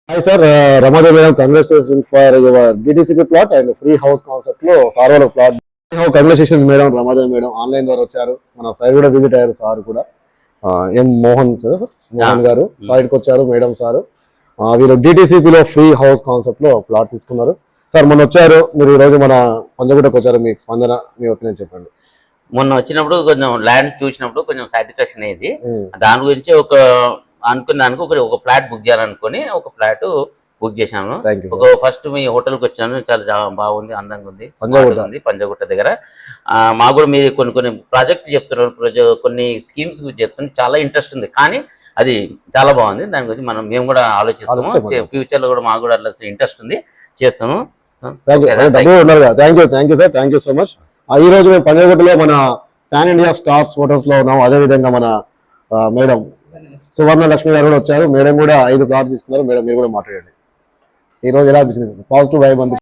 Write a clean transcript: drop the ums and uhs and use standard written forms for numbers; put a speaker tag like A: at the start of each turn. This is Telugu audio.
A: Hi sir, Ramadev madam, congratulations for your DTCP plot and free house concept లో సార్వల plot. Congratulations madam, Ramadevi madam online ద్వారా వచ్చారు, మన సైడ్ కూడా విజిట్ అయ్యారు సార్ కూడా. ఎం మోహన్ సార్, మోహన్ గారు సైడ్కి వచ్చారు, మేడం సార్. వీళ్ళు డిటిసిపిలో ఫ్రీ హౌస్ కాన్సెప్ట్ లో ప్లాట్ తీసుకున్నారు. సార్ మొన్న వచ్చారు మీరు, ఈ రోజు మన పంజగుట్టకు వచ్చారు, మీకు స్పందన, మీ ఒపీనియన్ చెప్పండి.
B: మొన్న వచ్చినప్పుడు కొంచెం ల్యాండ్ చూసినప్పుడు కొంచెం సాటిస్ఫాక్షన్ అయ్యింది. దాని గురించి అనుకున్న దానికి ఒక ఫ్లాట్ బుక్ చేయాలనుకుని ఒక ఫ్లాట్ బుక్ చేశాను. ఫస్ట్ మీ హోటల్కి వచ్చాను, చాలా బాగుంది, అందంగా ఉంది, పంజగుట్ట దగ్గర. మాకు కూడా మీరు కొన్ని ప్రాజెక్ట్ చెప్తున్నారు, కొన్ని స్కీమ్స్ గురించి చెప్తున్నారు, చాలా ఇంట్రెస్ట్ ఉంది. కానీ అది చాలా బాగుంది, దాని గురించి మేము కూడా ఆలోచిస్తాము. ఫ్యూచర్ లో కూడా మాకు కూడా అట్లా ఇంట్రెస్ట్ ఉంది, చేస్తాము.
A: Thank you so much. ఈ రోజు మేము పంజగుట్టలో మన పాన్ ఇండియా స్టార్స్ హోటల్స్ లో ఉన్నాము. అదేవిధంగా మన మేడం సువర్ణ లక్ష్మి గారు కూడా వచ్చారు. మేడం కూడా 5 ప్లాట్స్ తీసుకున్నారు. మేడం మీరు కూడా మాట్లాడండి, ఈ రోజు ఎలా అనిపించింది? పాజిటివ్ వైబ్ అనిపించింది?